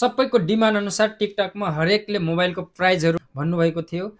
सबैको डिमान्ड अनुसार टिकटकमा हरेकले मोबाइलको प्राइजहरू भन्नुभएको थियो।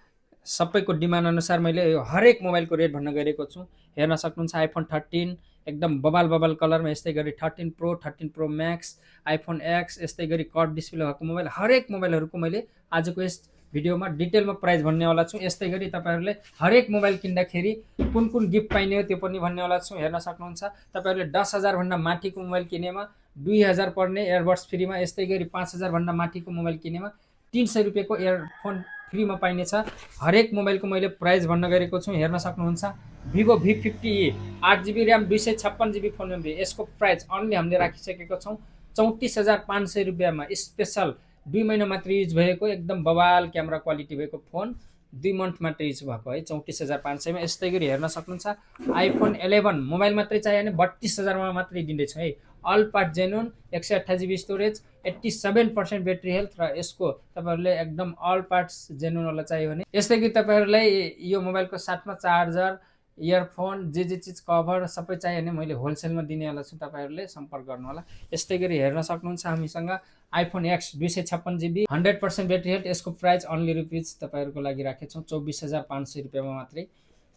सबैको डिमान्ड अनुसार मैले यो हरेक मोबाइलको रेट भन्न गइरहेको छु। हेर्न सक्नुहुन्छ आइफोन 13 एकदम बबाल कलरमा, यस्तै गरी 13 pro, 13 pro Max, iPhone x, यस्तै गरी कर्भ डिस्प्ले भएको मोबाइल, हरेक मोबाइलहरूको मैले आजको यस भिडियोमा डिटेलमा प्राइस भन्नेवाला छु। यस्तै गरी तपाईँहरूले हरेक मोबाइल किन्दाखेरि कुन कुन गिफ्ट पाइने हो त्यो पनि भन्नेवाला छु। हेर्न सक्नुहुन्छ तपाईँहरूले 10,000 भन्दा माथिको मोबाइल किनेमा 2,000 पर्ने एयरबड्स फ्रीमा, यस्तै गरी 5,000 भन्दा माथिको मोबाइल किनेमा 300 रुपियाँको इयरफोन फ्रीमा पाइनेछ। हरेक मोबाइलको मैले प्राइस भन्न गइरहेको छु। हेर्न सक्नुहुन्छ Vivo V50e 8GB RAM 256GB phone memory, यसको प्राइस अन्ली हामीले राखिसकेको छौँ 34,500 रुपियाँमा। स्पेसल 2 महिना मात्र युज भएको एकदम बवाल क्यामेरा क्वालिटी भएको फोन 2 मन्थ मात्र युज भएको है 34,500 मा। यस्तै गरी हेर्न सक्नुहुन्छ आइफोन 11 मोबाइल मात्रै चाहियो भने 32,000 मा मात्रै दिँदैछ है। All part genuine, 128GB storage, 87% battery health, र यसको तपाईँहरूले एकदम अल पार्ट्स जेन्युन वाला चाहियो भने। यस्तै गरी तपाईँहरूलाई यो मोबाइलको साथमा चार्जर, इयरफोन, जे चिज कभर सबै चाहियो भने मैले होलसेलमा दिनेवाला छु, तपाईँहरूले सम्पर्क गर्नु होला। यस्तै गरी हेर्न सक्नुहुन्छ हामीसँग iPhone x 256GB 100% battery health, यसको प्राइस अन्ली रुपिज तपाईँहरूको लागि राखेको छौँ 24,500 रुपियाँमा मात्रै।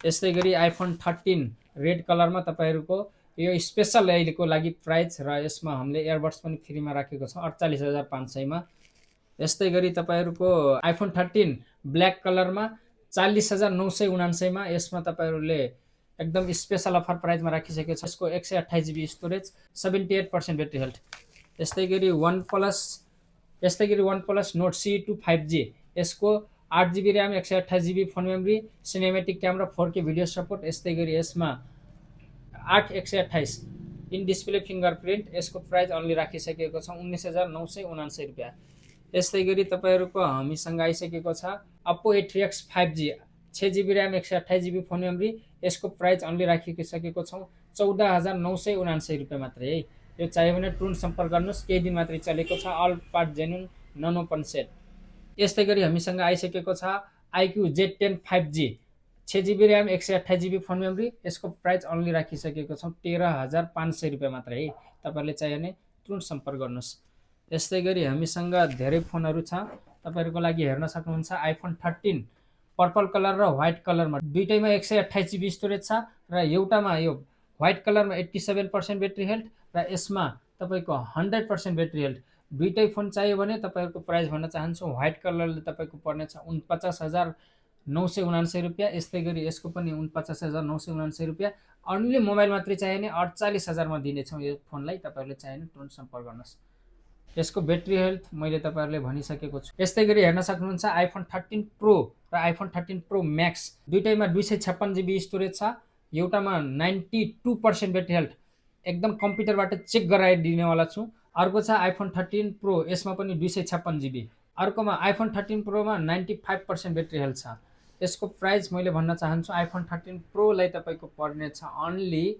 यस्तै गरी आइफोन 13 रेड कलरमा तपाईँहरूको यो स्पेसल अहिलेको लागि प्राइस, र यसमा हामीले एयरबड्स पनि फ्रीमा राखेको छौँ 48,500 मा। यस्तै गरी तपाईँहरूको आइफोन 13 ब्ल्याक कलरमा 40,999 मा, यसमा तपाईँहरूले एकदम स्पेसल अफर प्राइसमा राखिसकेको छ। यसको 128GB स्टोरेज, 78% ब्याट्री हेल्थ। यस्तै गरी one plus note C2 5G, यसको 8GB RAM 128GB phone memory, cinematic camera, 4K video support. यस्तै गरी यसमा 8/128 इन डिस्प्ले फिङ्गरप्रिन्ट, यसको प्राइस अन्ली राखिसकेको छ 19,999 रुपियाँ। यस्तै गरी तपाईँहरूको हामीसँग आइसकेको छ Oppo A3X 5G 6GB RAM 128GB phone memory, यसको प्राइस अन्ली राखिसकेको छौँ 14,999 रुपियाँ मात्रै है। यो चाहियो भने तुरुन्त सम्पर्क गर्नुहोस्, केही दिन मात्रै चलेको छ, all part genuine, non open set. यस्तै गरी हामीसँग आइसकेको छ iQOO Z10 5G 6GB RAM 128GB phone memory, यसको प्राइस अन्ली राखिसकेको छौँ 13,500 रुपियाँ मात्रै है। तपाईँहरूले चाहियो भने तुरुन्त सम्पर्क गर्नुहोस्। यस्तै गरी हामीसँग धेरै फोनहरू छ तपाईँहरूको लागि। हेर्न सक्नुहुन्छ आइफोन 13 पर्पल कलर र व्हाइट कलरमा, दुईटैमा 128GB स्टोरेज छ, र एउटामा यो व्हाइट कलरमा 87% ब्याट्री हेल्थ, र यसमा तपाईँको 100% ब्याट्री हेल्थ। दुईटै फोन चाहियो भने तपाईँहरूको प्राइस भन्न चाहन्छु। व्हाइट कलरले तपाईँको पर्नेछ 49,999 रुपियाँ। यस्तै गरी यसको पनि 49,999 रुपियाँ। अन्ली मोबाइल मात्रै चाहियो भने 48,000 मा दिनेछौँ यो फोनलाई, तपाईँहरूले चाहियो भने तुरुन्त सम्पर्क गर्नुहोस्। यसको ब्याट्री हेल्थ मैले तपाईँहरूले भनिसकेको छु। यस्तै गरी हेर्न सक्नुहुन्छ आइफोन 13 प्रो र आइफोन 13 प्रो म्याक्स, दुईटैमा 256GB स्टोरेज छ, एउटामा 92% ब्याट्री हेल्थ, एकदम कम्प्युटरबाट चेक गराएर दिनेवाला छु। अर्को छ आइफोन 13 प्रो, यसमा पनि 256GB। अर्कोमा आइफोन 13 प्रोमा 95% ब्याट्री हेल्थ छ। यसको प्राइस मैले भन्न चाहन्छु आइफोन 13 प्रोलाई तपाईँको पर्नेछ अन्ली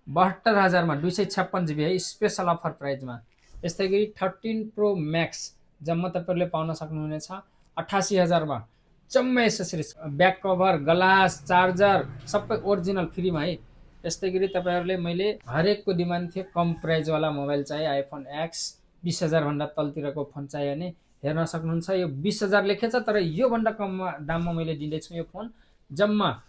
72,000 मा 256GB है, स्पेसल अफर प्राइसमा। यस्तै गरी 13 प्रो म्याक्स जम्मा तपाईँहरूले पाउन सक्नुहुनेछ 88,000 मा, जम्मै accessories, back cover, glass, charger सबै ओरिजिनल फ्रीमा है। यस्तै गरी तपाईँहरूले मैले हरेकको डिमान्ड थियो कम प्राइसवाला मोबाइल चाहिए आइफोन एक्स 20,000 भन्दा तलतिरको फोन चाहियो भने हेर्न सक्नुहुन्छ। यो 20,000 लेखेछ, तर योभन्दा कम दाममा मैले दिँदैछु यो फोन, जम्मा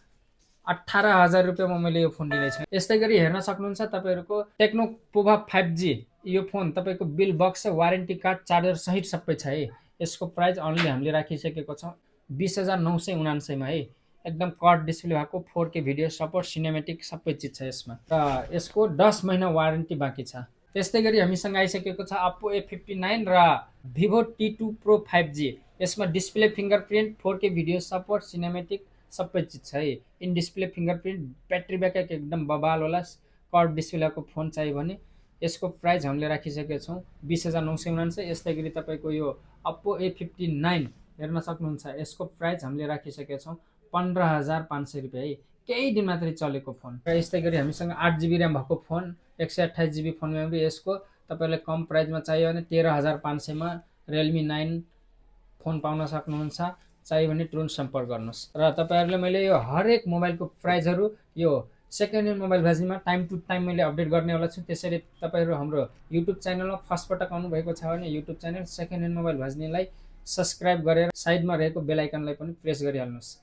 18,000 रुपियाँमा मैले यो फोन दिँदैछु। यस्तै गरी हेर्न सक्नुहुन्छ तपाईँहरूको टेक्नो पोभा 5G, यो फोन तपाईँको bill box, warranty card, charger सहित सबै छ है। यसको प्राइस अन्ली हामीले राखिसकेको छौँ 20,999 मा है। एकदम कर्भ डिस्प्ले भएको, 4K भिडियो सपोर्ट, सिनेमेटिक सबै चिज छ यसमा, र यसको 10 महिना वारेन्टी बाँकी छ। त्यस्तै गरी हामीसँग आइसकेको छ Oppo A59 र Vivo T2 Pro 5G, यसमा display fingerprint, 4K video support, cinematic सबै चिज छ है। In display fingerprint, battery backup एकदम बबाल होला, कर्भ डिस्प्लेको फोन चाहियो भने यसको प्राइस हामीले राखिसकेका छौँ 20,999। यस्तै गरी तपाईँको यो Oppo A59 हेर्न सक्नुहुन्छ, यसको प्राइस हामीले राखिसकेका छौँ 15,500 रुपियाँ है, केही दिन मात्रै चलेको फोन। र यस्तै गरी हामीसँग 8GB ऱ्याम भएको फोन, 128GB फोन मेमोरी, यसको तपाईँलाई कम प्राइसमा चाहियो भने 13,500 मा Realme 9 फोन पाउन सक्नुहुन्छ। चाहियो भने तुरुन्त सम्पर्क गर्नुहोस्। र तपाईँहरूले मैले यो हरेक मोबाइलको प्राइसहरू यो सेकेन्ड ह्यान्ड मोबाइल भाजनीमा टाइम टु टाइम मैले अपडेट गर्नेवाला छु। त्यसैले तपाईँहरू हाम्रो युट्युब च्यानलमा फर्स्ट पटक आउनुभएको छ भने YouTube channel second hand mobile भाजनीलाई सब्सक्राइब गरेर साइडमा रहेको बेल आइकनलाई पनि प्रेस गरिहाल्नुहोस्।